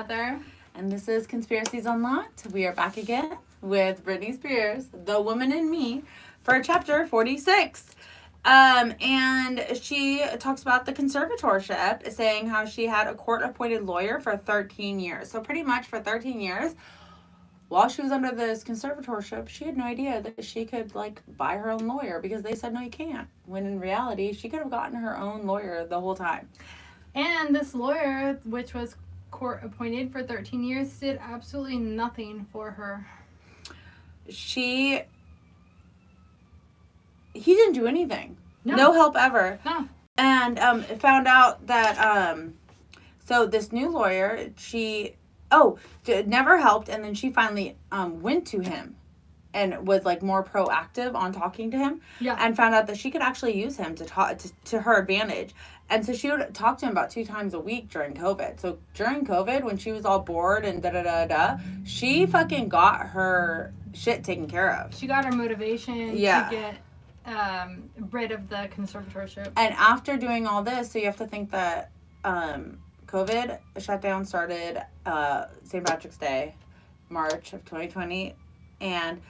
Heather. And this is Conspiracies Unlocked. We are back again with Britney Spears, the woman in me, for chapter 46. And she talks about the conservatorship, saying how she had a court-appointed lawyer for 13 years. So pretty much for 13 years, while she was under this conservatorship, she had no idea that she could, buy her own lawyer because they said, no, you can't. When in reality, she could have gotten her own lawyer the whole time. And this lawyer, which was court appointed for 13 years, did absolutely nothing for her. He didn't do anything. No help ever. No. And found out that so this new lawyer, never helped, and then she finally went to him and was more proactive on talking to him. Yeah. And found out that she could actually use him to talk to her advantage. And so she would talk to him about 2 times a week during COVID. So during COVID, when she was all bored and she fucking got her shit taken care of. She got her motivation to get rid of the conservatorship. And after doing all this, so you have to think that COVID shutdown started St. Patrick's Day, March of 2020, and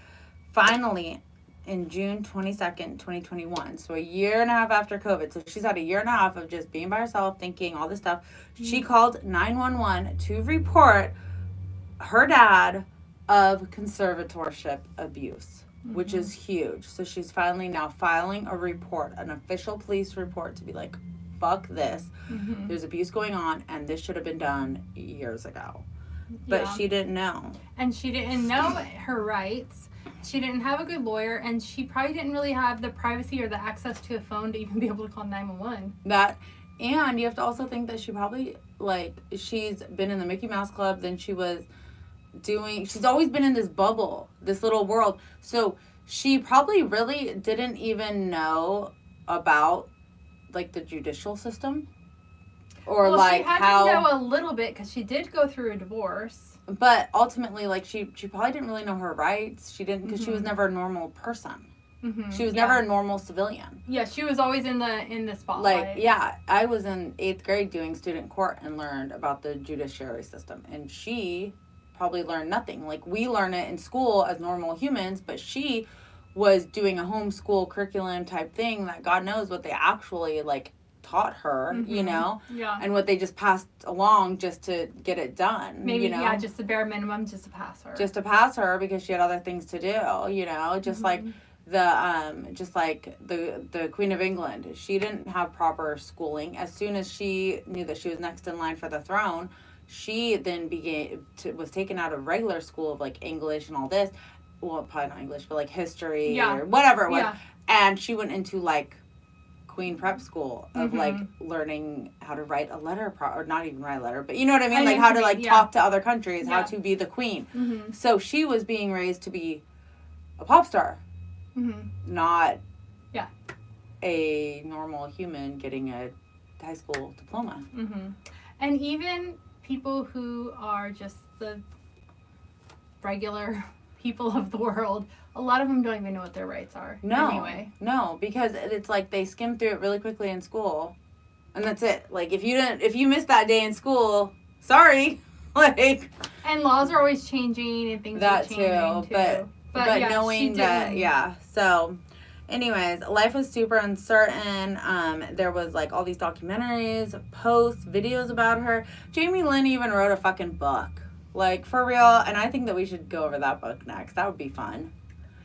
finally in June 22nd, 2021, so a year and a half after COVID. So she's had a year and a half of just being by herself, thinking all this stuff. Mm-hmm. She called 911 to report her dad of conservatorship abuse, mm-hmm. which is huge. So she's finally now filing a report, an official police report, to be like, fuck this. Mm-hmm. There's abuse going on, and this should have been done years ago. But she didn't know. And she didn't know her rights. She didn't have a good lawyer, and she probably didn't really have the privacy or the access to a phone to even be able to call 911. And you have to also think that she probably, she's been in the Mickey Mouse Club, then she's always been in this bubble, this little world. So she probably really didn't even know about, the judicial system. Or, she had to know a little bit, because she did go through a divorce. But ultimately, she probably didn't really know her rights. She didn't, because mm-hmm. she was never a normal person. Mm-hmm. She was never a normal civilian. Yeah, she was always in the spotlight. I was in 8th grade doing student court and learned about the judiciary system. And she probably learned nothing. We learn it in school as normal humans, but she was doing a homeschool curriculum type thing that God knows what they actually, taught her, mm-hmm. Yeah. And what they just passed along just to get it done. Maybe, just the bare minimum just to pass her. Just to pass her because she had other things to do, just mm-hmm. the Queen of England. She didn't have proper schooling. As soon as she knew that she was next in line for the throne, she then was taken out of regular school of English and all this. Well, probably not English, but history or whatever it was. Yeah. And she went into Queen prep school of mm-hmm. Learning how to write a letter or not even write a letter, but you know what I mean, how to talk to other countries, how to be the queen. Mm-hmm. So she was being raised to be a pop star, mm-hmm. not a normal human getting a high school diploma. Mm-hmm. And even people who are just the regular people of the world, a lot of them don't even know what their rights are. No, because it's they skim through it really quickly in school, and that's it. If you missed that day in school, sorry. And laws are always changing and things are changing too. But knowing that, So, anyways, life was super uncertain. There was all these documentaries, posts, videos about her. Jamie Lynn even wrote a fucking book. For real, and I think that we should go over that book next. That would be fun.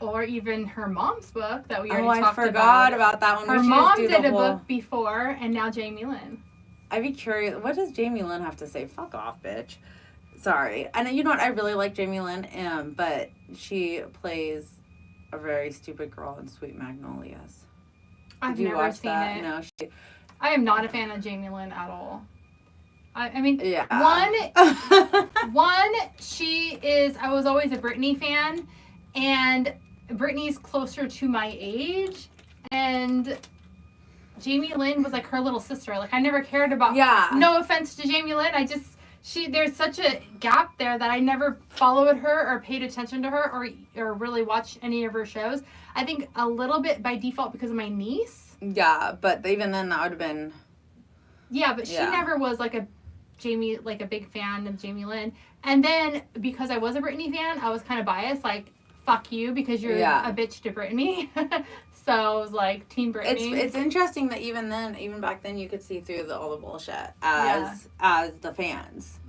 Or even her mom's book that we already talked about. I forgot about that one. Her mom did a book before, and now Jamie Lynn. I'd be curious, what does Jamie Lynn have to say? Fuck off, bitch. Sorry. And you know what? I really like Jamie Lynn, but she plays a very stupid girl in Sweet Magnolias. I've never seen it. No, I am not a fan of Jamie Lynn at all. I mean, one, I was always a Britney fan, and Britney's closer to my age, and Jamie Lynn was her little sister. I never cared about her. No offense to Jamie Lynn, there's such a gap there that I never followed her or paid attention to her or really watched any of her shows. I think a little bit by default because of my niece. Yeah, but even then that would have been... Yeah, but she never was a Jamie, like a big fan of Jamie Lynn. And then because I was a Britney fan, I was kind of biased, like, fuck you because you're a bitch to Britney. So I was like, Team Britney. It's interesting that even back then, you could see through all the bullshit as the fans,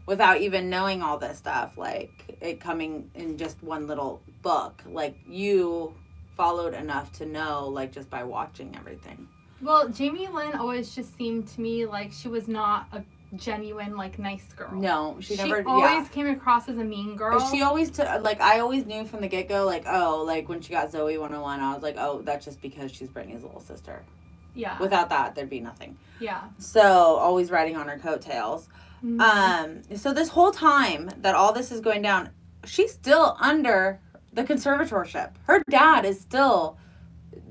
without even knowing all this stuff. Like it coming in just one little book. Like you followed enough to know, like just by watching everything. Well, Jamie Lynn always just seemed to me like she was not a genuine, like, nice girl. No, she never. Always came across as a mean girl. She always I always knew from the get go, like, oh, like when she got Zoe 101, I was like, oh, that's just because she's Britney's little sister. Yeah. Without that, there'd be nothing. Yeah. So always riding on her coattails. So this whole time that all this is going down, she's still under the conservatorship. Her dad is still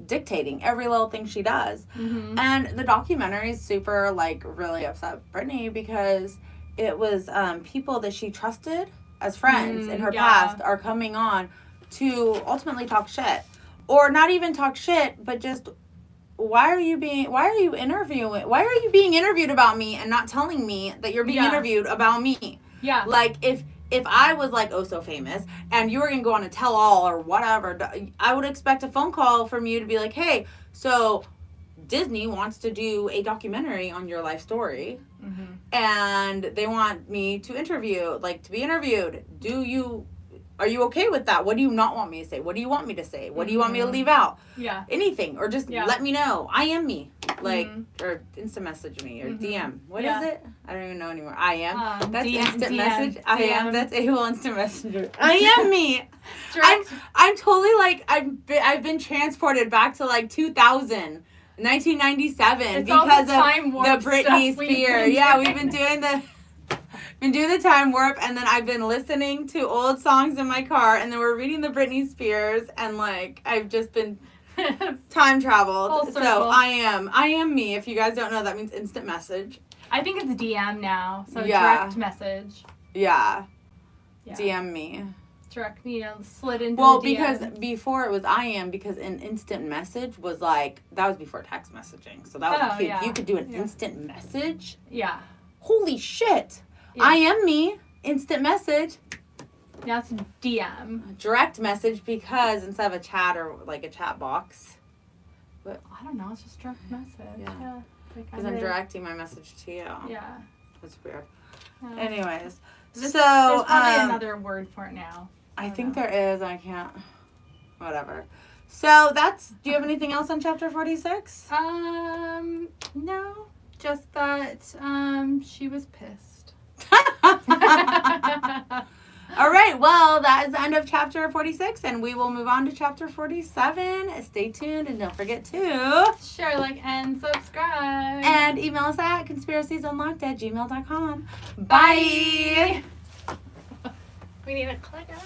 dictating every little thing she does. And the documentary is super, like, really upset Britney because it was people that she trusted as friends in her past are coming on to ultimately talk shit. Or not even talk shit, but just why are you being interviewed about me and not telling me that you're being interviewed about me? Yeah. Like if I was like, oh, so famous, and you were going to go on a tell-all or whatever, I would expect a phone call from you to be like, hey, so Disney wants to do a documentary on your life story, and they want me to be interviewed. Are you okay with that? What do you not want me to say? What do you want me to say? What do you want me to leave out? Yeah. Anything. Or just let me know. I am me. Like, or instant message me or DM. What is it? I don't even know anymore. I am. That's instant message. I am. That's AOL instant messenger. I am me. I'm totally like, I've been transported back to like 2000. 1997 it's because of the Britney Spears. Yeah, we've been doing the time warp, and then I've been listening to old songs in my car, and then we're reading the Britney Spears, and like I've just been time traveled. So I am me. If you guys don't know, that means instant message. I think it's DM now, so direct message. Yeah. DM me. Direct, slid into the DMs. Because before it was because an instant message was like, that was before text messaging. So that was you could do an instant message. Yeah. Holy shit. Yeah. I am me. Instant message. Now it's DM. Direct message because instead of a chat or like a chat box. But I don't know. It's just direct message. Yeah. Because I'm directing my message to you. Yeah. That's weird. Anyways. There's probably another word for it now. I think there is. I can't. Whatever. So do you have anything else on chapter 46? No. Just that she was pissed. All right. Well, that is the end of chapter 46, and we will move on to chapter 47. Stay tuned, and don't forget to share, like, and subscribe. And email us at conspiraciesunlocked@gmail.com. Bye. We need a clicker.